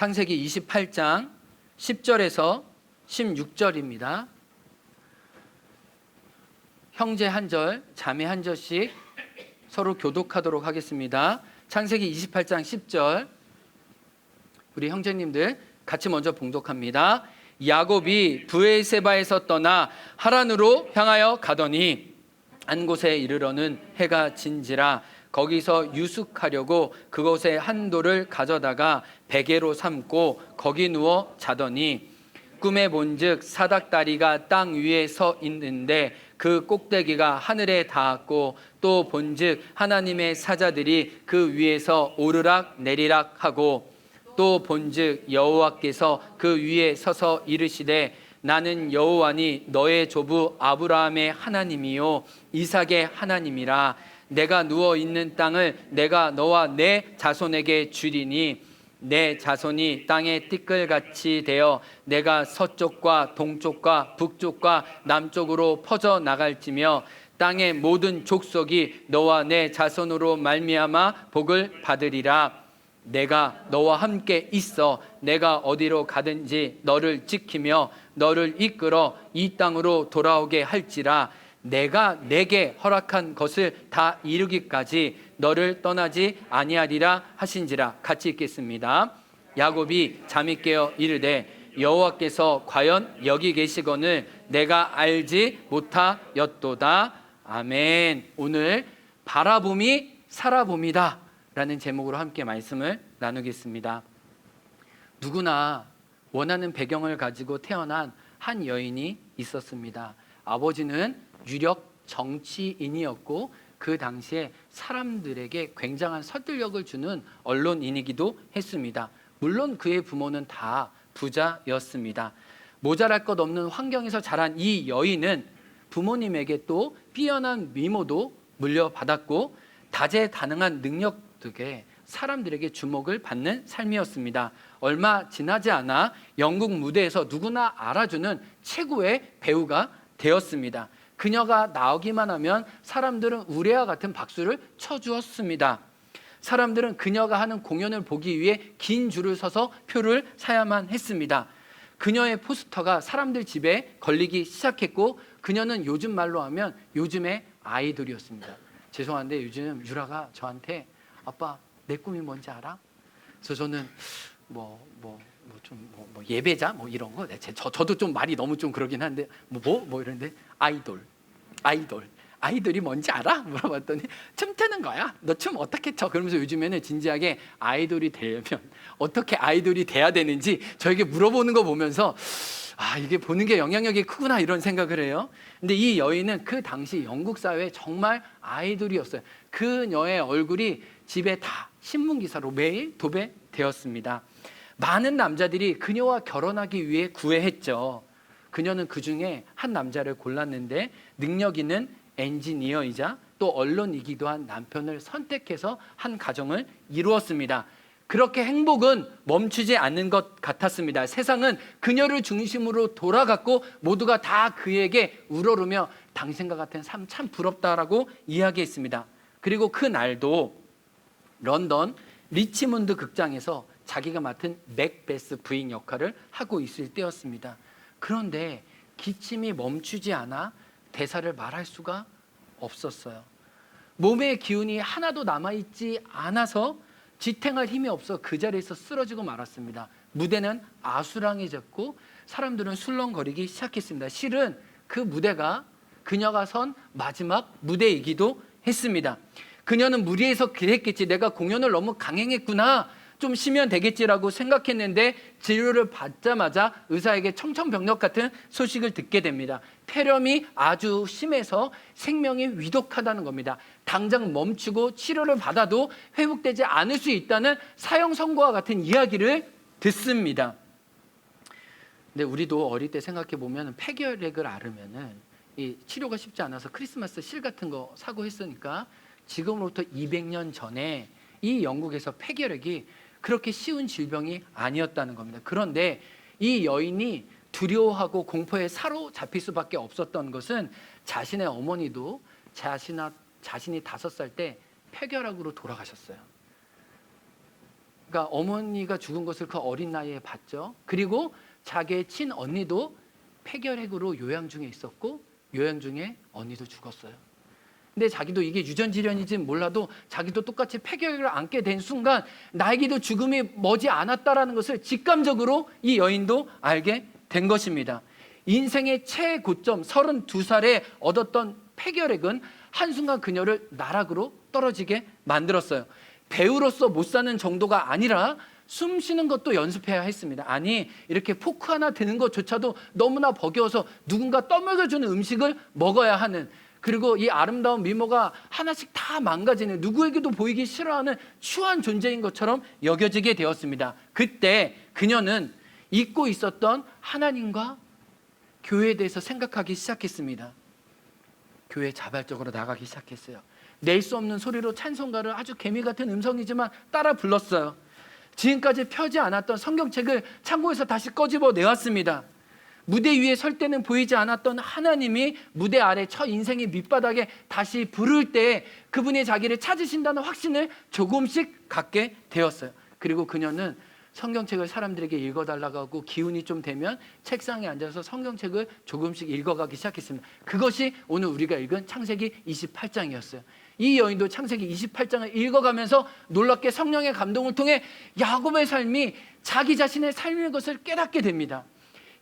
창세기 28장 10절에서 16절입니다. 형제 한 절, 자매 한 절씩 서로 교독하도록 하겠습니다. 창세기 28장 10절, 우리 형제님들 같이 먼저 봉독합니다. 야곱이 브에세바에서 떠나 하란으로 향하여 가더니 한 곳에 이르러는 해가 진지라. 거기서 유숙하려고 그곳에 한 돌을 가져다가 베개로 삼고 거기 누워 자더니 꿈에 본즉 사닥다리가 땅 위에 서 있는데 그 꼭대기가 하늘에 닿았고 또 본즉 하나님의 사자들이 그 위에서 오르락 내리락 하고 또 본즉 여호와께서 그 위에 서서 이르시되 나는 여호와니 너의 조부 아브라함의 하나님이요 이삭의 하나님이라. 내가 누워 있는 땅을 내가 너와 내 자손에게 주리니 내 자손이 땅의 띠끌같이 되어 내가 서쪽과 동쪽과 북쪽과 남쪽으로 퍼져 나갈지며 땅의 모든 족속이 너와 내 자손으로 말미암아 복을 받으리라. 내가 너와 함께 있어 내가 어디로 가든지 너를 지키며 너를 이끌어 이 땅으로 돌아오게 할지라. 내가 내게 허락한 것을 다 이루기까지 너를 떠나지 아니하리라 하신지라. 같이 읽겠습니다. 야곱이 잠이 깨어 이르되 여호와께서 과연 여기 계시거늘 내가 알지 못하였도다. 아멘. 오늘 바라봄이 살아봄이다 라는 제목으로 함께 말씀을 나누겠습니다. 누구나 원하는 배경을 가지고 태어난 한 여인이 있었습니다. 아버지는 유력 정치인이었고 그 당시에 사람들에게 굉장한 설득력을 주는 언론인이기도 했습니다. 물론 그의 부모는 다 부자였습니다. 모자랄 것 없는 환경에서 자란 이 여인은 부모님에게 또 뛰어난 미모도 물려받았고 다재다능한 능력 등에 사람들에게 주목을 받는 삶이었습니다. 얼마 지나지 않아 영국 무대에서 누구나 알아주는 최고의 배우가 되었습니다. 그녀가 나오기만 하면 사람들은 우레와 같은 박수를 쳐주었습니다. 사람들은 그녀가 하는 공연을 보기 위해 긴 줄을 서서 표를 사야만 했습니다. 그녀의 포스터가 사람들 집에 걸리기 시작했고 그녀는 요즘 말로 하면 요즘의 아이돌이었습니다. 죄송한데 요즘 유라가 저한테 아빠 내 꿈이 뭔지 알아? 그래서 저는 예배자 뭐 이런 거 저도 좀 말이 너무 좀 그러긴 한데 뭐 이런데 아이돌이 뭔지 알아? 물어봤더니 춤 트는 거야. 너 춤 어떻게 춰? 그러면서 요즘에는 진지하게 아이돌이 되려면 어떻게 아이돌이 돼야 되는지 저에게 물어보는 거 보면서 이게 보는 게 영향력이 크구나 이런 생각을 해요. 근데 이 여인은 그 당시 영국 사회에 정말 아이돌이었어요. 그녀의 얼굴이 집에 다 신문기사로 매일 도배되었습니다. 많은 남자들이 그녀와 결혼하기 위해 구애했죠. 그녀는 그 중에 한 남자를 골랐는데 능력 있는 엔지니어이자 또 언론이기도 한 남편을 선택해서 한 가정을 이루었습니다. 그렇게 행복은 멈추지 않는 것 같았습니다. 세상은 그녀를 중심으로 돌아갔고 모두가 다 그에게 우러르며 당신과 같은 삶 참 부럽다라고 이야기했습니다. 그리고 그 날도 런던 리치몬드 극장에서 자기가 맡은 맥베스 부인 역할을 하고 있을 때였습니다. 그런데 기침이 멈추지 않아 대사를 말할 수가 없었어요. 몸의 기운이 하나도 남아있지 않아서 지탱할 힘이 없어 그 자리에서 쓰러지고 말았습니다. 무대는 아수랑해졌고 사람들은 술렁거리기 시작했습니다. 실은 그 무대가 그녀가 선 마지막 무대이기도 했습니다. 그녀는 무리해서 그랬겠지. 내가 공연을 너무 강행했구나. 좀 쉬면 되겠지라고 생각했는데 진료를 받자마자 의사에게 청천벽력 같은 소식을 듣게 됩니다. 폐렴이 아주 심해서 생명이 위독하다는 겁니다. 당장 멈추고 치료를 받아도 회복되지 않을 수 있다는 사형 선고와 같은 이야기를 듣습니다. 근데 우리도 어릴 때 생각해 보면 폐결핵을 앓으면은 이 치료가 쉽지 않아서 크리스마스 실 같은 거 사고 했으니까 지금으로부터 200년 전에 이 영국에서 폐결핵이 그렇게 쉬운 질병이 아니었다는 겁니다. 그런데 이 여인이 두려워하고 공포에 사로잡힐 수밖에 없었던 것은 자신의 어머니도 자신이 5살 때 폐결핵으로 돌아가셨어요. 그러니까 어머니가 죽은 것을 그 어린 나이에 봤죠. 그리고 자기의 친언니도 폐결핵으로 요양 중에 있었고 요양 중에 언니도 죽었어요. 근데 자기도 이게 유전질환인지 몰라도 자기도 똑같이 폐결핵을 안게 된 순간 나에게도 죽음이 머지 않았다라는 것을 직감적으로 이 여인도 알게 된 것입니다. 인생의 최고점 32살에 얻었던 폐결핵은 한순간 그녀를 나락으로 떨어지게 만들었어요. 배우로서 못 사는 정도가 아니라 숨 쉬는 것도 연습해야 했습니다. 아니, 이렇게 포크 하나 드는 것조차도 너무나 버거워서 누군가 떠먹여주는 음식을 먹어야 하는, 그리고 이 아름다운 미모가 하나씩 다 망가지는, 누구에게도 보이기 싫어하는 추한 존재인 것처럼 여겨지게 되었습니다. 그때 그녀는 잊고 있었던 하나님과 교회에 대해서 생각하기 시작했습니다. 교회에 자발적으로 나가기 시작했어요. 낼 수 없는 소리로 찬송가를 아주 개미 같은 음성이지만 따라 불렀어요. 지금까지 펴지 않았던 성경책을 창고에서 다시 꺼집어 내왔습니다. 무대 위에 설 때는 보이지 않았던 하나님이 무대 아래 저 인생의 밑바닥에 다시 부를 때 그분이 자기를 찾으신다는 확신을 조금씩 갖게 되었어요. 그리고 그녀는 성경책을 사람들에게 읽어달라고 하고 기운이 좀 되면 책상에 앉아서 성경책을 조금씩 읽어가기 시작했습니다. 그것이 오늘 우리가 읽은 창세기 28장이었어요. 이 여인도 창세기 28장을 읽어가면서 놀랍게 성령의 감동을 통해 야곱의 삶이 자기 자신의 삶인 것을 깨닫게 됩니다.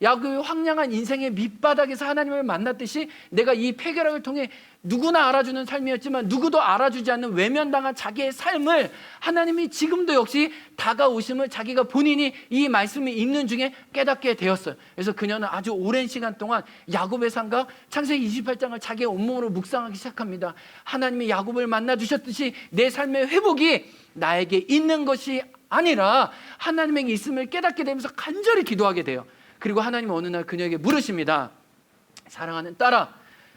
야곱의 황량한 인생의 밑바닥에서 하나님을 만났듯이 내가 이 폐결핵을 통해 누구나 알아주는 삶이었지만 누구도 알아주지 않는 외면당한 자기의 삶을 하나님이 지금도 역시 다가오심을 자기가 본인이 이 말씀을 읽는 중에 깨닫게 되었어요. 그래서 그녀는 아주 오랜 시간 동안 야곱의 삶과 창세기 28장을 자기의 온몸으로 묵상하기 시작합니다. 하나님이 야곱을 만나주셨듯이 내 삶의 회복이 나에게 있는 것이 아니라 하나님에게 있음을 깨닫게 되면서 간절히 기도하게 돼요. 그리고 하나님은 어느 날 그녀에게 물으십니다. 사랑하는 딸아,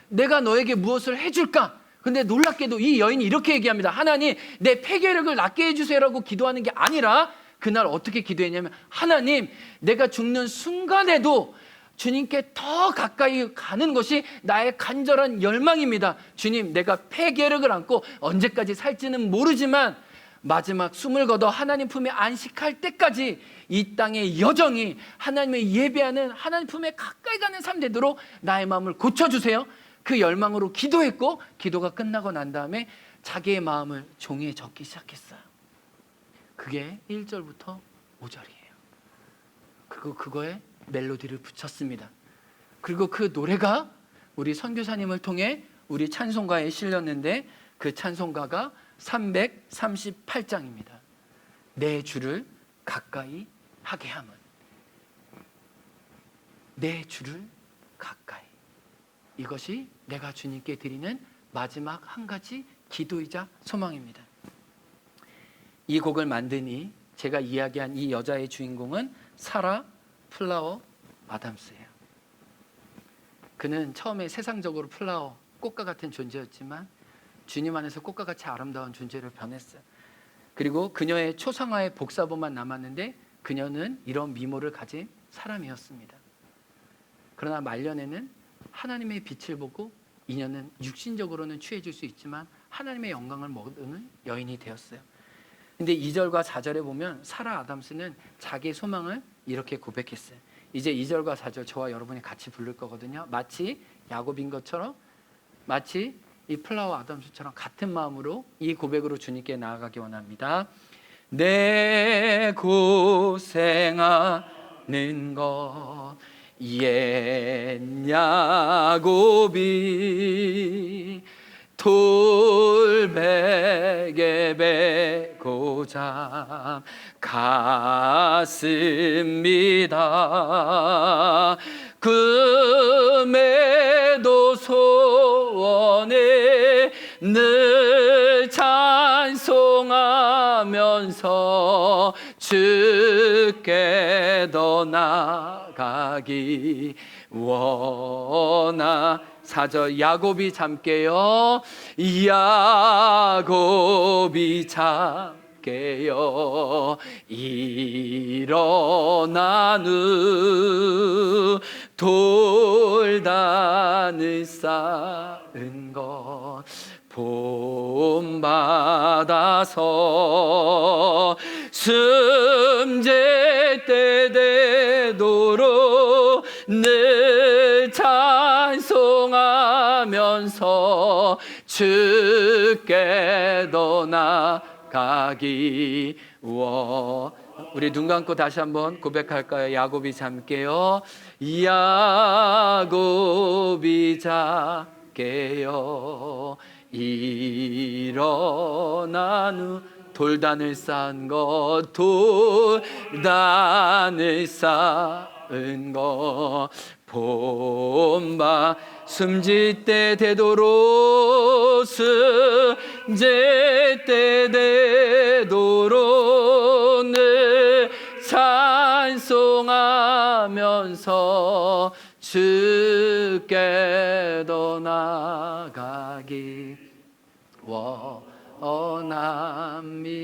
내가 너에게 무엇을 해줄까? 근데 놀랍게도 이 여인이 이렇게 얘기합니다. 하나님, 내 폐결핵을 낫게 해주세요라고 기도하는 게 아니라 그날 어떻게 기도했냐면, 하나님, 내가 죽는 순간에도 주님께 더 가까이 가는 것이 나의 간절한 열망입니다. 주님, 내가 폐결핵을 안고 언제까지 살지는 모르지만 마지막 숨을 거둬 하나님 품에 안식할 때까지 이 땅의 여정이 하나님을 예배하는, 하나님 품에 가까이 가는 삶 되도록 나의 마음을 고쳐주세요. 그 열망으로 기도했고, 기도가 끝나고 난 다음에 자기의 마음을 종이에 적기 시작했어요. 그게 1절부터 5절이에요. 그리고 그거에 멜로디를 붙였습니다. 그리고 그 노래가 우리 선교사님을 통해 우리 찬송가에 실렸는데, 그 찬송가가 338장입니다. 내 주를 가까이 하게 함은. 내 주를 가까이. 이것이 내가 주님께 드리는 마지막 한 가지 기도이자 소망입니다. 이 곡을 만드니 제가 이야기한 이 여자의 주인공은 사라 플라워 아담스예요. 그는 처음에 세상적으로 플라워, 꽃과 같은 존재였지만 주님 안에서 꽃과 같이 아름다운 존재로 변했어요. 그리고 그녀의 초상화의 복사본만 남았는데 그녀는 이런 미모를 가진 사람이었습니다. 그러나 말년에는 하나님의 빛을 보고 이녀는 육신적으로는 취해질 수 있지만 하나님의 영광을 모르는 여인이 되었어요. 근데 2절과 4절에 보면 사라 아담스는 자기의 소망을 이렇게 고백했어요. 이제 2절과 4절 저와 여러분이 같이 부를 거거든요. 마치 야곱인 것처럼, 마치 이 플라워 아담스처럼 같은 마음으로 이 고백으로 주님께 나아가기 원합니다. 내 고생하는 것 옛 야곱이 돌베개 베고 잠 갔습니다. 금에도 소원에 늘 찬송하면서 주께 더 나가기 원하. 4절 야곱이 잠깨요. 야곱이 잠깨요. 일어나는 돌단을 쌓은 것 봄 받아서 숨질 때 되도록 늘 찬송하면서 주께로 나가기 원. 우리 눈 감고 다시 한번 고백할까요? 야곱이 잠깨요. 야곱이 잠깨요. 일어난 후 돌단을 쌓은 것, 돌단을 쌓은 것, 봄바 숨질 때 되도록, 숨질 때 되도록 늘 찬송하면서 주께로 나가기 원합니다.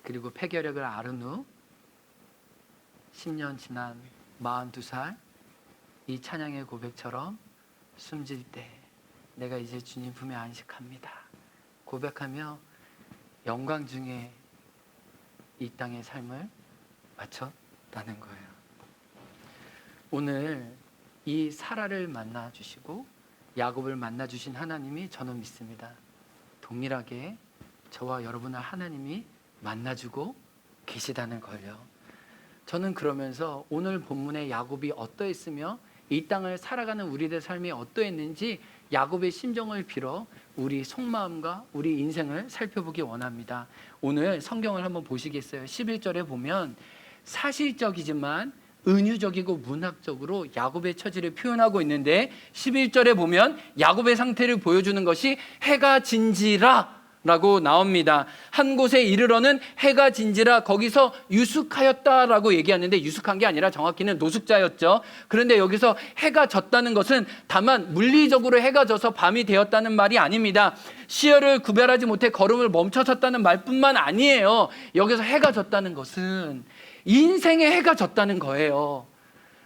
그리고 폐결핵을 앓은 후 10년 지난 42살 이 찬양의 고백처럼 숨질 때 내가 이제 주님 품에 안식합니다 고백하며 영광 중에 이 땅의 삶을 마쳤다는 거예요. 오늘 이 사라를 만나 주시고 야곱을 만나 주신 하나님이 저는 믿습니다. 동일하게 저와 여러분을 하나님이 만나주고 계시다는 걸요. 저는 그러면서 오늘 본문의 야곱이 어떠했으며 이 땅을 살아가는 우리들의 삶이 어떠했는지 야곱의 심정을 빌어 우리 속마음과 우리 인생을 살펴보기 원합니다. 오늘 성경을 한번 보시겠어요? 11절에 보면 사실적이지만 은유적이고 문학적으로 야곱의 처지를 표현하고 있는데 11절에 보면 야곱의 상태를 보여주는 것이 해가 진지라 라고 나옵니다. 한 곳에 이르러는 해가 진지라 거기서 유숙하였다라고 얘기하는데 유숙한 게 아니라 정확히는 노숙자였죠. 그런데 여기서 해가 졌다는 것은 다만 물리적으로 해가 져서 밤이 되었다는 말이 아닙니다. 시야를 구별하지 못해 걸음을 멈춰섰다는 말뿐만 아니에요. 여기서 해가 졌다는 것은 인생의 해가 졌다는 거예요.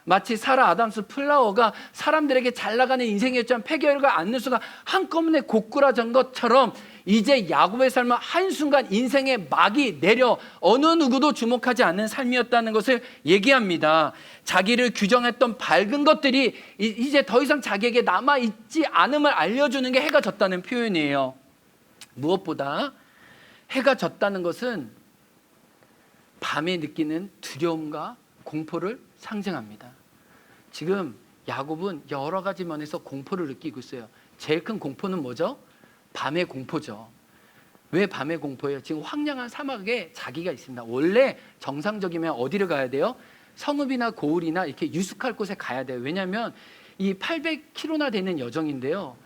마치 사라 아담스 플라워가 사람들에게 잘 나가는 인생이었지만 폐결과 안누수가 한꺼번에 고꾸라진 것처럼 이제 야곱의 삶은 한순간 인생의 막이 내려 어느 누구도 주목하지 않는 삶이었다는 것을 얘기합니다. 자기를 규정했던 밝은 것들이 이제 더 이상 자기에게 남아있지 않음을 알려주는 게 해가 졌다는 표현이에요. 무엇보다 해가 졌다는 것은 밤에 느끼는 두려움과 공포를 상징합니다. 지금 야곱은 여러 가지 면에서 공포를 느끼고 있어요. 제일 큰 공포는 뭐죠? 밤의 공포죠. 왜 밤의 공포예요? 지금 황량한 사막에 자기가 있습니다. 원래 정상적이면 어디를 가야 돼요? 성읍이나 고을이나 이렇게 유숙할 곳에 가야 돼요. 왜냐하면 이 800km나 되는 여정인데요.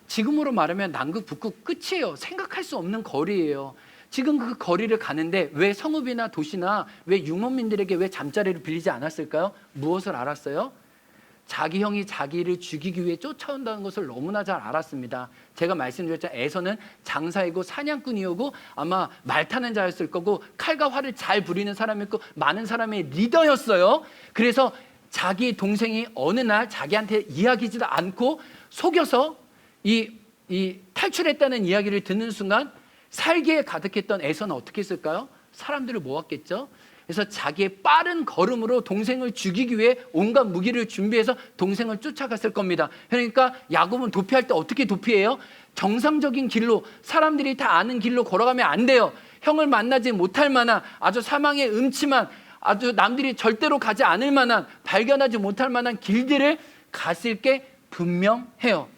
지금으로 말하면 남극, 북극 끝이에요. 생각할 수 없는 거리예요. 지금 그 거리를 가는데 왜 성읍이나 도시나 왜 유목민들에게 왜 잠자리를 빌리지 않았을까요? 무엇을 알았어요? 자기 형이 자기를 죽이기 위해 쫓아온다는 것을 너무나 잘 알았습니다. 제가 말씀드렸잖아요. 에서는 장사이고 사냥꾼이었고 아마 말 타는 자였을 거고 칼과 활을 잘 부리는 사람이었고 많은 사람의 리더였어요. 그래서 자기 동생이 어느 날 자기한테 이야기지도 않고 속여서 이 탈출했다는 이야기를 듣는 순간 살기에 가득했던 에서는 어떻게 했을까요? 사람들을 모았겠죠. 그래서 자기의 빠른 걸음으로 동생을 죽이기 위해 온갖 무기를 준비해서 동생을 쫓아갔을 겁니다. 그러니까 야곱은 도피할 때 어떻게 도피해요? 정상적인 길로 사람들이 다 아는 길로 걸어가면 안 돼요. 형을 만나지 못할 만한 아주 사망의 음침한 아주 남들이 절대로 가지 않을 만한 발견하지 못할 만한 길들을 갔을 게 분명해요.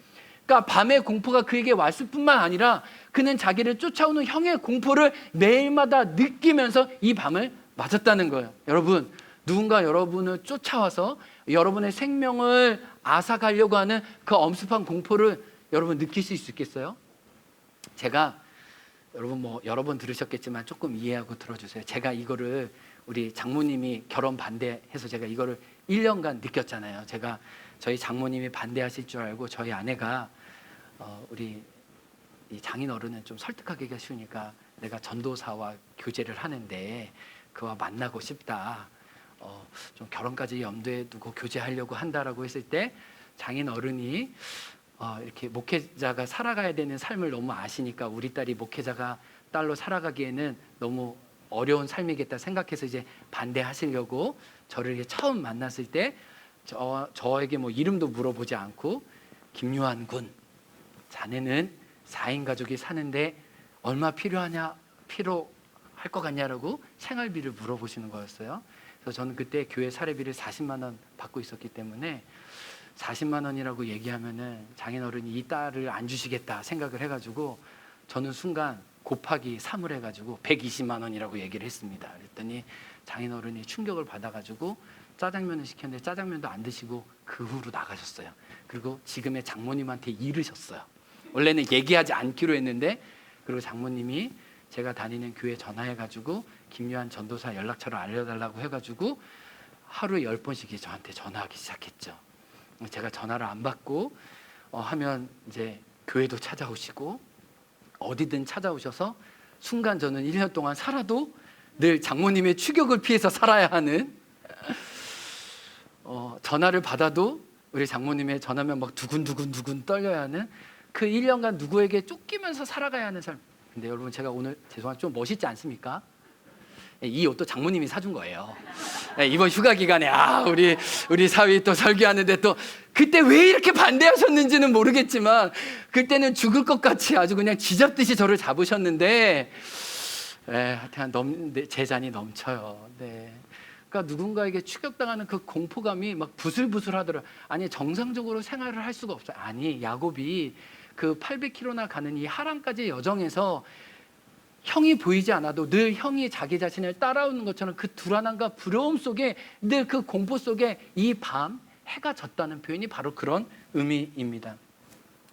그러니까 밤의 공포가 그에게 왔을 뿐만 아니라 그는 자기를 쫓아오는 형의 공포를 매일마다 느끼면서 이 밤을 맞았다는 거예요. 여러분, 누군가 여러분을 쫓아와서 여러분의 생명을 앗아가려고 하는 그 엄습한 공포를 여러분 느끼실 수 있겠어요? 제가 여러분 여러 번 들으셨겠지만 조금 이해하고 들어주세요. 제가 이거를 우리 장모님이 결혼 반대해서 제가 이거를 1년간 느꼈잖아요. 제가 저희 장모님이 반대하실 줄 알고 저희 아내가 우리 이 장인 어른은 좀 설득하기가 쉬우니까 내가 전도사와 교제를 하는데 그와 만나고 싶다. 좀 결혼까지 염두에 두고 교제하려고 한다라고 했을 때 장인 어른이 이렇게 목회자가 살아가야 되는 삶을 너무 아시니까 우리 딸이 목회자가 딸로 살아가기에는 너무 어려운 삶이겠다 생각해서 이제 반대하시려고 저를 이렇게 처음 만났을 때 저에게 뭐 이름도 물어보지 않고 김요한 군, 자네는 4인 가족이 사는데 얼마 필요할 것 같냐라고 생활비를 물어보시는 거였어요. 그래서 저는 그때 교회 사례비를 40만 원 받고 있었기 때문에 40만 원이라고 얘기하면은 장인어른이 이 딸을 안 주시겠다 생각을 해가지고 저는 순간 곱하기 3을 해가지고 120만 원이라고 얘기를 했습니다. 그랬더니 장인어른이 충격을 받아가지고 짜장면을 시켰는데 짜장면도 안 드시고 그 후로 나가셨어요. 그리고 지금의 장모님한테 이르셨어요. 원래는 얘기하지 않기로 했는데, 그리고 장모님이 제가 다니는 교회 전화해가지고 김요한 전도사 연락처를 알려달라고 해가지고 하루에 10번씩 저한테 전화하기 시작했죠. 제가 전화를 안 받고 하면 이제 교회도 찾아오시고 어디든 찾아오셔서 순간 저는 1년 동안 살아도 늘 장모님의 추격을 피해서 살아야 하는, 전화를 받아도 우리 장모님의 전화면 막 두근두근 떨려야 하는 그 1년간 누구에게 쫓기면서 살아가야 하는 삶. 근데 여러분, 제가 오늘 죄송하지만 좀 멋있지 않습니까? 이 옷도 장모님이 사준 거예요. 이번 휴가 기간에 우리 사위 또 설교하는데 또 그때 왜 이렇게 반대하셨는지는 모르겠지만 그때는 죽을 것 같이 아주 그냥 쥐잡듯이 저를 잡으셨는데 하여튼 제 잔이 넘쳐요. 네. 그러니까 누군가에게 추격당하는 그 공포감이 막 부슬부슬하더라고요. 아니, 정상적으로 생활을 할 수가 없어요. 아니, 야곱이 그 800km나 가는 이 하란까지의 여정에서 형이 보이지 않아도 늘 형이 자기 자신을 따라오는 것처럼 그 불안함과 두려움 속에, 늘 그 공포 속에 이 밤 해가 졌다는 표현이 바로 그런 의미입니다.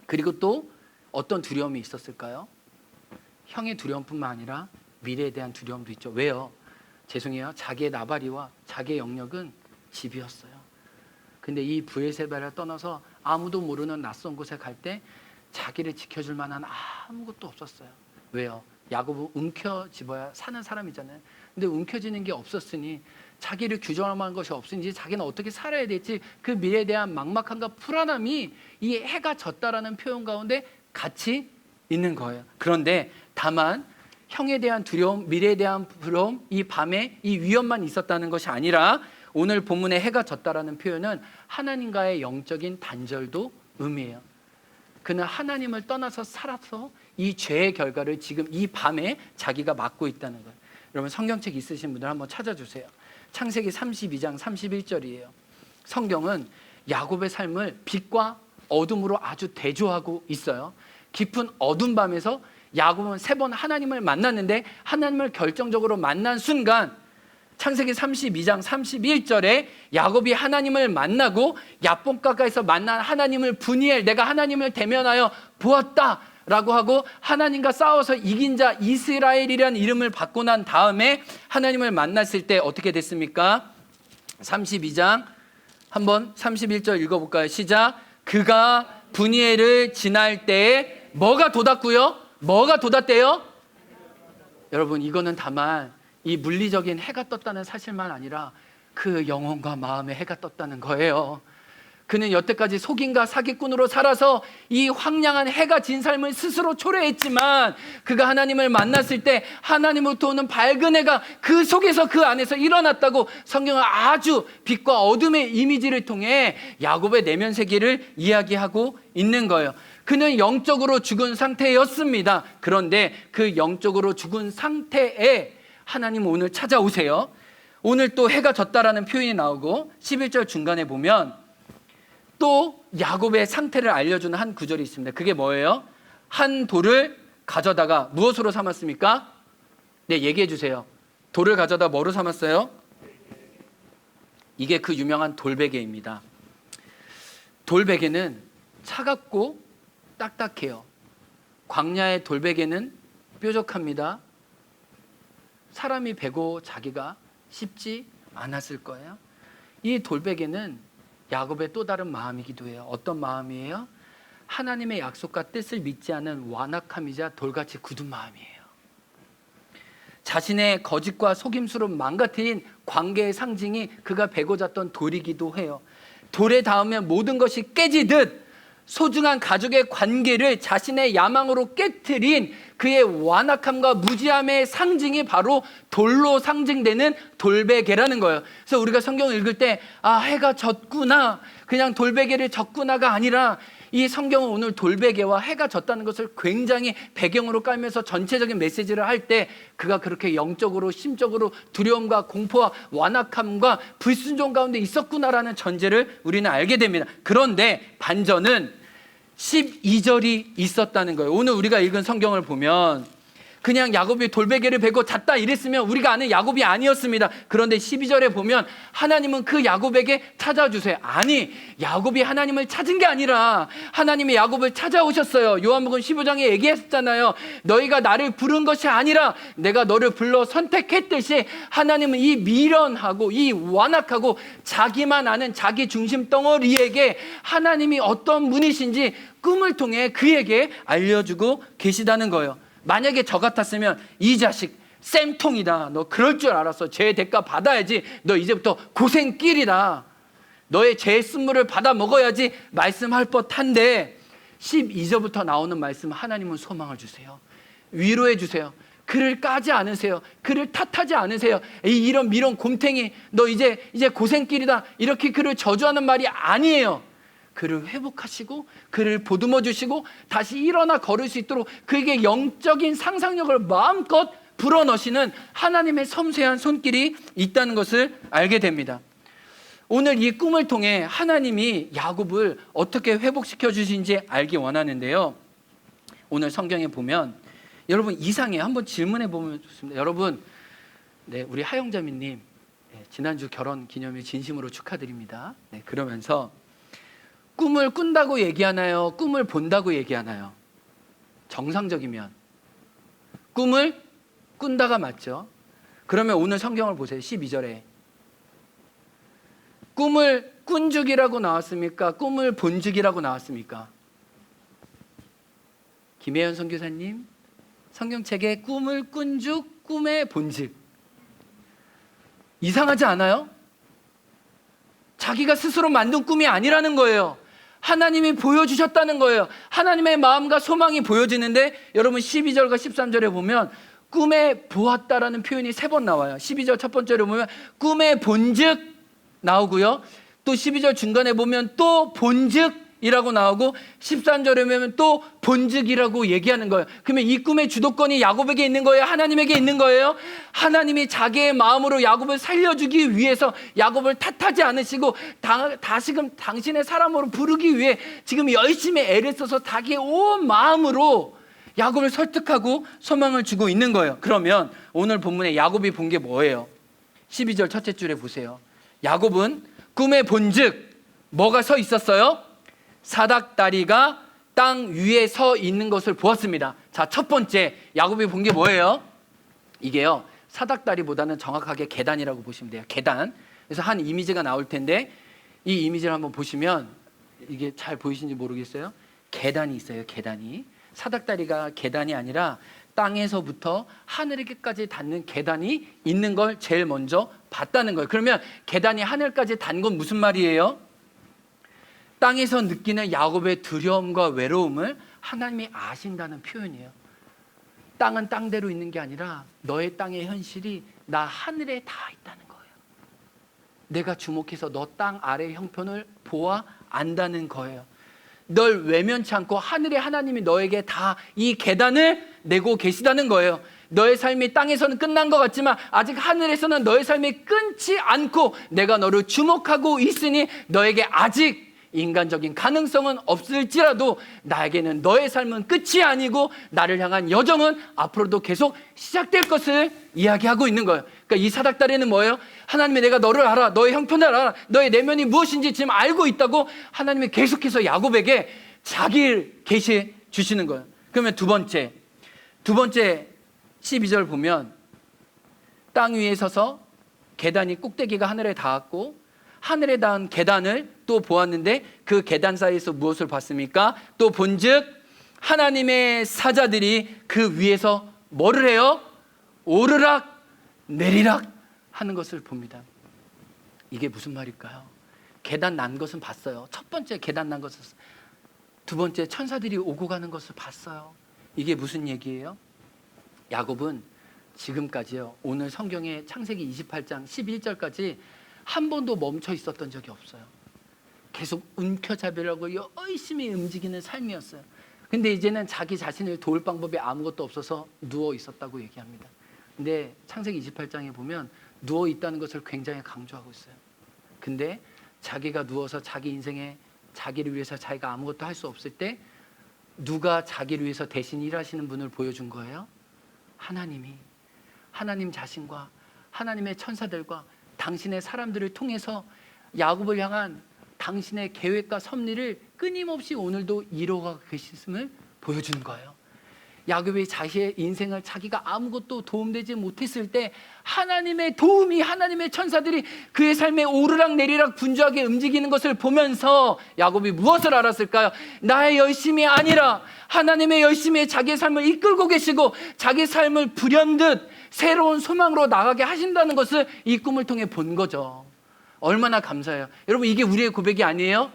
그리고 또 어떤 두려움이 있었을까요? 형의 두려움뿐만 아니라 미래에 대한 두려움도 있죠. 왜요? 죄송해요. 자기의 나발이와 자기의 영역은 집이었어요. 근데 이 브엘세바를 떠나서 아무도 모르는 낯선 곳에 갈 때 자기를 지켜줄 만한 아무것도 없었어요. 왜요? 야곱은 움켜쥐어야 사는 사람이잖아요. 근데 움켜쥐는 게 없었으니, 자기를 규정할 만한 것이 없으니 자기는 어떻게 살아야 될지 그 미래에 대한 막막함과 불안함이 이 해가 졌다라는 표현 가운데 같이 있는 거예요. 그런데 다만 형에 대한 두려움, 미래에 대한 두려움, 이 밤에 이 위험만 있었다는 것이 아니라 오늘 본문의 해가 졌다라는 표현은 하나님과의 영적인 단절도 의미해요. 그는 하나님을 떠나서 살아서 이 죄의 결과를 지금 이 밤에 자기가 맡고 있다는 거예요. 여러분, 성경책 있으신 분들 한번 찾아주세요. 창세기 32장 31절이에요. 성경은 야곱의 삶을 빛과 어둠으로 아주 대조하고 있어요. 깊은 어둠 밤에서 야곱은 3번 하나님을 만났는데, 하나님을 결정적으로 만난 순간 창세기 32장 31절에 야곱이 하나님을 만나고 야복 가까이서 만난 하나님을 분이엘, 내가 하나님을 대면하여 보았다 라고 하고 하나님과 싸워서 이긴 자 이스라엘이라는 이름을 받고 난 다음에 하나님을 만났을 때 어떻게 됐습니까? 32장 한번 31절 읽어볼까요? 시작. 그가 분이엘을 지날 때에 뭐가 돋았고요? 뭐가 돋았대요? 여러분, 이거는 다만 이 물리적인 해가 떴다는 사실만 아니라 그 영혼과 마음의 해가 떴다는 거예요. 그는 여태까지 속임과 사기꾼으로 살아서 이 황량한 해가 진 삶을 스스로 초래했지만, 그가 하나님을 만났을 때 하나님으로부터 오는 밝은 해가 그 속에서, 그 안에서 일어났다고 성경은 아주 빛과 어둠의 이미지를 통해 야곱의 내면 세계를 이야기하고 있는 거예요. 그는 영적으로 죽은 상태였습니다. 그런데 그 영적으로 죽은 상태에 하나님 오늘 찾아오세요. 오늘 또 해가 졌다라는 표현이 나오고 11절 중간에 보면 또 야곱의 상태를 알려주는 한 구절이 있습니다. 그게 뭐예요? 한 돌을 가져다가 무엇으로 삼았습니까? 네, 얘기해 주세요. 돌을 가져다 뭐로 삼았어요? 이게 그 유명한 돌베개입니다. 돌베개는 차갑고 딱딱해요. 광야의 돌베개는 뾰족합니다. 사람이 베고 자기가 쉽지 않았을 거예요. 이 돌베개는 야곱의 또 다른 마음이기도 해요. 어떤 마음이에요? 하나님의 약속과 뜻을 믿지 않은 완악함이자 돌같이 굳은 마음이에요. 자신의 거짓과 속임수로 망가뜨린 관계의 상징이 그가 베고 잤던 돌이기도 해요. 돌에 닿으면 모든 것이 깨지듯 소중한 가족의 관계를 자신의 야망으로 깨트린 그의 완악함과 무지함의 상징이 바로 돌로 상징되는 돌베개라는 거예요. 그래서 우리가 성경을 읽을 때 해가 졌구나, 그냥 돌베개를 졌구나가 아니라 이 성경은 오늘 돌베개와 해가 졌다는 것을 굉장히 배경으로 깔면서 전체적인 메시지를 할 때 그가 그렇게 영적으로 심적으로 두려움과 공포와 완악함과 불순종 가운데 있었구나라는 전제를 우리는 알게 됩니다. 그런데 반전은 12절이 있었다는 거예요. 오늘 우리가 읽은 성경을 보면 그냥 야곱이 돌베개를 베고 잤다 이랬으면 우리가 아는 야곱이 아니었습니다. 그런데 12절에 보면 하나님은 그 야곱에게 찾아주세요. 아니, 야곱이 하나님을 찾은 게 아니라 하나님이 야곱을 찾아오셨어요. 요한복음 15장에 얘기했잖아요. 너희가 나를 부른 것이 아니라 내가 너를 불러 선택했듯이 하나님은 이 미련하고 이 완악하고 자기만 아는 자기 중심 덩어리에게 하나님이 어떤 분이신지 꿈을 통해 그에게 알려주고 계시다는 거예요. 만약에 저 같았으면 이 자식 쌤통이다, 너 그럴 줄 알았어, 죄의 대가 받아야지, 너 이제부터 고생길이다, 너의 죄의 쓴물을 받아 먹어야지 말씀할 법한데 12절부터 나오는 말씀, 하나님은 소망을 주세요. 위로해 주세요. 그를 까지 않으세요. 그를 탓하지 않으세요. 이런 미련 곰탱이, 너 이제 고생길이다, 이렇게 그를 저주하는 말이 아니에요. 그를 회복하시고 그를 보듬어 주시고 다시 일어나 걸을 수 있도록 그에게 영적인 상상력을 마음껏 불어넣으시는 하나님의 섬세한 손길이 있다는 것을 알게 됩니다. 오늘 이 꿈을 통해 하나님이 야곱을 어떻게 회복시켜 주신지 알기 원하는데요, 오늘 성경에 보면 여러분 이상해요. 한번 질문해 보면 좋습니다. 여러분, 우리 하영자매님 지난주 결혼 기념일 진심으로 축하드립니다. 그러면서 꿈을 꾼다고 얘기하나요? 꿈을 본다고 얘기하나요? 정상적이면 꿈을 꾼다가 맞죠. 그러면 오늘 성경을 보세요. 12절에 꿈을 꾼죽이라고 나왔습니까? 꿈을 본죽이라고 나왔습니까? 김혜연 선교사님, 성경책에 꿈을 꾼죽, 꿈의 본죽, 이상하지 않아요? 자기가 스스로 만든 꿈이 아니라는 거예요. 하나님이 보여주셨다는 거예요. 하나님의 마음과 소망이 보여지는데 여러분 12절과 13절에 보면 꿈에 보았다라는 표현이 3번 나와요. 12절 첫 번째로 보면 꿈의 본즉 나오고요, 또 12절 중간에 보면 또 본즉이라고 나오고 13절에 보면 또 본즉이라고 얘기하는 거예요. 그러면 이 꿈의 주도권이 야곱에게 있는 거예요? 하나님에게 있는 거예요? 하나님이 자기의 마음으로 야곱을 살려주기 위해서 야곱을 탓하지 않으시고 다시금 당신의 사람으로 부르기 위해 지금 열심히 애를 써서 자기의 온 마음으로 야곱을 설득하고 소망을 주고 있는 거예요. 그러면 오늘 본문에 야곱이 본 게 뭐예요? 12절 첫째 줄에 보세요. 야곱은 꿈의 본즉 뭐가 서 있었어요? 사닥다리가 땅 위에 서 있는 것을 보았습니다. 자, 첫 번째 야곱이 본 게 뭐예요? 이게요, 사닥다리보다는 정확하게 계단이라고 보시면 돼요. 계단. 그래서 한 이미지가 나올 텐데 이 이미지를 한번 보시면 이게 잘 보이시는지 모르겠어요. 계단이 있어요. 계단이. 사닥다리가 계단이 아니라 땅에서부터 하늘에게까지 닿는 계단이 있는 걸 제일 먼저 봤다는 거예요. 그러면 계단이 하늘까지 닿은 건 무슨 말이에요? 땅에서 느끼는 야곱의 두려움과 외로움을 하나님이 아신다는 표현이에요. 땅은 땅대로 있는 게 아니라 너의 땅의 현실이 나 하늘에 다 있다는 거예요. 내가 주목해서 너 땅 아래 형편을 보아 안다는 거예요. 널 외면치 않고 하늘의 하나님이 너에게 다 이 계단을 내고 계시다는 거예요. 너의 삶이 땅에서는 끝난 것 같지만 아직 하늘에서는 너의 삶이 끊지 않고 내가 너를 주목하고 있으니 너에게 아직 인간적인 가능성은 없을지라도 나에게는 너의 삶은 끝이 아니고 나를 향한 여정은 앞으로도 계속 시작될 것을 이야기하고 있는 거예요. 그러니까 이 사닥다리는 뭐예요? 하나님이 내가 너를 알아, 너의 형편을 알아, 너의 내면이 무엇인지 지금 알고 있다고 하나님이 계속해서 야곱에게 자기를 계시해 주시는 거예요. 그러면 두 번째 12절 보면 땅 위에 서서 계단이 꼭대기가 하늘에 닿았고 하늘에 닿은 계단을 또 보았는데 그 계단 사이에서 무엇을 봤습니까? 또 본즉 하나님의 사자들이 그 위에서 뭐를 해요? 오르락 내리락 하는 것을 봅니다. 이게 무슨 말일까요? 계단 난 것은 봤어요. 첫 번째 계단 난 것은 두 번째, 천사들이 오고 가는 것을 봤어요. 이게 무슨 얘기예요? 야곱은 지금까지요, 오늘 성경의 창세기 28장 11절까지 한 번도 멈춰 있었던 적이 없어요. 계속 움켜잡으려고 열심히 움직이는 삶이었어요. 근데 이제는 자기 자신을 도울 방법이 아무것도 없어서 누워 있었다고 얘기합니다. 근데 창세기 28장에 보면 누워 있다는 것을 굉장히 강조하고 있어요. 근데 자기가 누워서 자기 인생에 자기를 위해서 자기가 아무것도 할 수 없을 때 누가 자기를 위해서 대신 일하시는 분을 보여준 거예요? 하나님이. 하나님 자신과 하나님의 천사들과 당신의 사람들을 통해서 야곱을 향한 당신의 계획과 섭리를 끊임없이 오늘도 이루어가고 계심을 보여주는 거예요. 야곱이 자신의 인생을 자기가 아무것도 도움되지 못했을 때 하나님의 도움이, 하나님의 천사들이 그의 삶에 오르락 내리락 분주하게 움직이는 것을 보면서 야곱이 무엇을 알았을까요? 나의 열심이 아니라 하나님의 열심히 자기의 삶을 이끌고 계시고 자기 삶을 불현듯 새로운 소망으로 나가게 하신다는 것을 이 꿈을 통해 본 거죠. 얼마나 감사해요. 여러분, 이게 우리의 고백이 아니에요?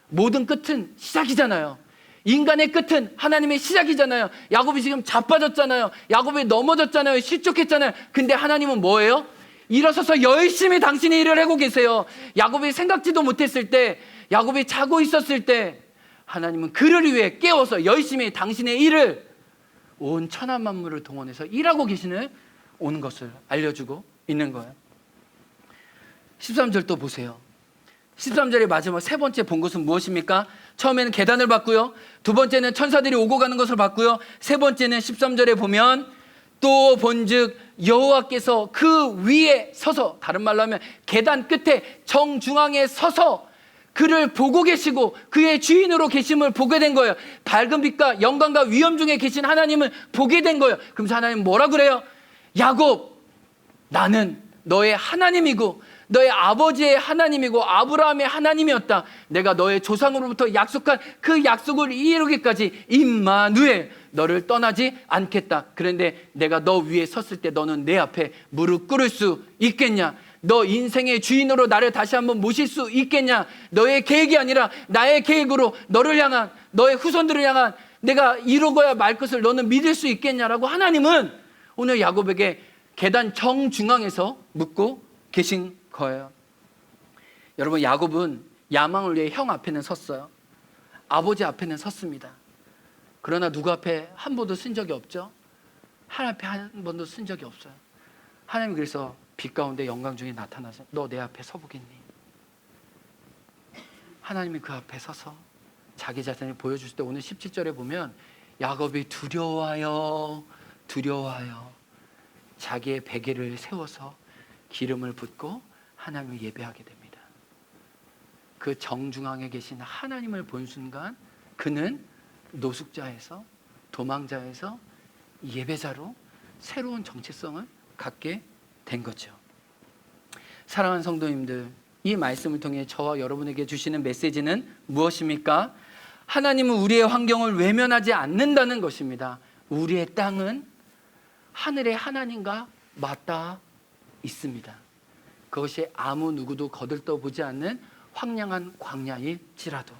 모든 끝은 시작이잖아요. 인간의 끝은 하나님의 시작이잖아요. 야곱이 지금 자빠졌잖아요. 야곱이 넘어졌잖아요. 실족했잖아요. 근데 하나님은 뭐예요? 일어서서 열심히 당신의 일을 하고 계세요. 야곱이 생각지도 못했을 때, 야곱이 자고 있었을 때 하나님은 그를 위해 깨워서 열심히 당신의 일을 온 천하 만물을 동원해서 일하고 계시는 오는 것을 알려주고 있는 거예요. 13절 또 보세요. 13절의 마지막 세 번째 본 것은 무엇입니까? 처음에는 계단을 봤고요, 두 번째는 천사들이 오고 가는 것을 봤고요, 세 번째는 13절에 보면 또 본즉 여호와께서 그 위에 서서, 다른 말로 하면 계단 끝에 정중앙에 서서 그를 보고 계시고 그의 주인으로 계심을 보게 된 거예요. 밝은 빛과 영광과 위엄 중에 계신 하나님을 보게 된 거예요. 그러면서 하나님 뭐라 그래요? 야곱, 나는 너의 하나님이고 너의 아버지의 하나님이고 아브라함의 하나님이었다. 내가 너의 조상으로부터 약속한 그 약속을 이루기까지 임마누엘, 너를 떠나지 않겠다. 그런데 내가 너 위에 섰을 때 너는 내 앞에 무릎 꿇을 수 있겠냐? 너 인생의 주인으로 나를 다시 한번 모실 수 있겠냐? 너의 계획이 아니라 나의 계획으로 너를 향한, 너의 후손들을 향한 내가 이루어야 말 것을 너는 믿을 수 있겠냐라고 하나님은 오늘 야곱에게 계단 정중앙에서 묻고 계신 거예요. 여러분, 야곱은 야망을 위해 형 앞에는 섰어요. 아버지 앞에는 섰습니다. 그러나 누구 앞에 한 번도 쓴 적이 없죠? 하나님 앞에 한 번도 쓴 적이 없어요. 하나님 그래서 빛 가운데 영광 중에 나타나서 너 내 앞에 서보겠니? 하나님이 그 앞에 서서 자기 자신을 보여주실 때 오늘 17절에 보면 야곱이 두려워하여 자기의 베개를 세워서 기름을 붓고 하나님을 예배하게 됩니다. 그 정중앙에 계신 하나님을 본 순간 그는 노숙자에서 도망자에서 예배자로 새로운 정체성을 갖게 된 거죠. 사랑하는 성도님들, 이 말씀을 통해 저와 여러분에게 주시는 메시지는 무엇입니까? 하나님은 우리의 환경을 외면하지 않는다는 것입니다. 우리의 땅은 하늘의 하나님과 맞닿아 있습니다. 그것이 아무 누구도 거들떠보지 않는 황량한 광야일지라도.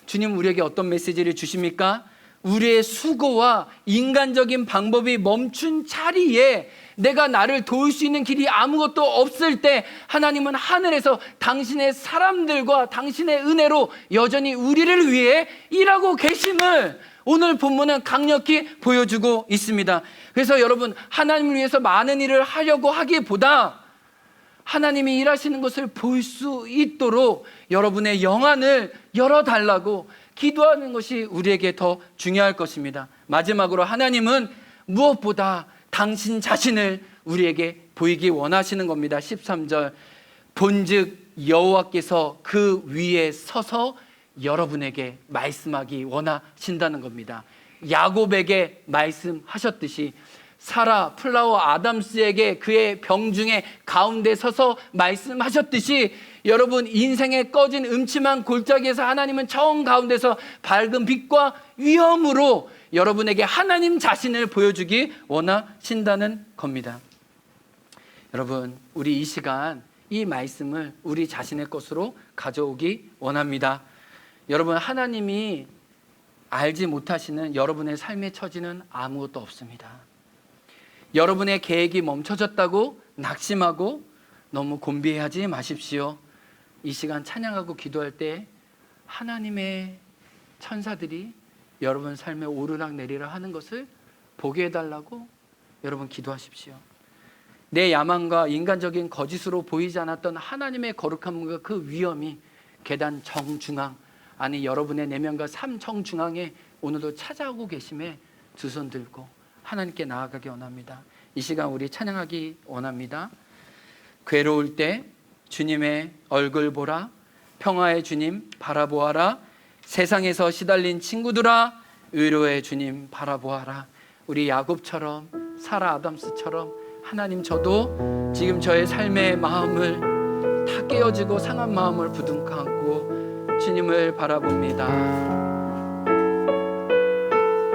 주님 우리에게 어떤 메시지를 주십니까? 우리의 수고와 인간적인 방법이 멈춘 자리에 내가 나를 도울 수 있는 길이 아무것도 없을 때 하나님은 하늘에서 당신의 사람들과 당신의 은혜로 여전히 우리를 위해 일하고 계심을 오늘 본문은 강력히 보여주고 있습니다. 그래서 여러분, 하나님을 위해서 많은 일을 하려고 하기보다 하나님이 일하시는 것을 볼 수 있도록 여러분의 영안을 열어달라고 기도하는 것이 우리에게 더 중요할 것입니다. 마지막으로 하나님은 무엇보다 당신 자신을 우리에게 보이기 원하시는 겁니다. 13절, 본즉 여호와께서 그 위에 서서 여러분에게 말씀하기 원하신다는 겁니다. 야곱에게 말씀하셨듯이 사라, 플라워 아담스에게 그의 병중에 가운데 서서 말씀하셨듯이 여러분 인생의 꺼진 음침한 골짜기에서 하나님은 정 가운데서 밝은 빛과 위엄으로 여러분에게 하나님 자신을 보여주기 원하신다는 겁니다. 여러분, 우리 이 시간 이 말씀을 우리 자신의 것으로 가져오기 원합니다. 여러분, 하나님이 알지 못하시는 여러분의 삶의 처지는 아무것도 없습니다. 여러분의 계획이 멈춰졌다고 낙심하고 너무 곤비해하지 마십시오. 이 시간 찬양하고 기도할 때 하나님의 천사들이 여러분 삶에 오르락 내리락 하는 것을 보게 해달라고 여러분 기도하십시오. 내 야망과 인간적인 거짓으로 보이지 않았던 하나님의 거룩함과 그 위엄이 계단 정중앙, 아니 여러분의 내면과 삶 정중앙에 오늘도 찾아오고 계심에 두 손 들고 하나님께 나아가기 원합니다. 이 시간 우리 찬양하기 원합니다. 괴로울 때 주님의 얼굴 보라, 평화의 주님 바라보아라, 세상에서 시달린 친구들아 의로의 주님 바라보아라. 우리 야곱처럼 사라 아담스처럼 하나님, 저도 지금 저의 삶의 마음을 다 깨어지고 상한 마음을 부둥켜 안고 주님을 바라봅니다.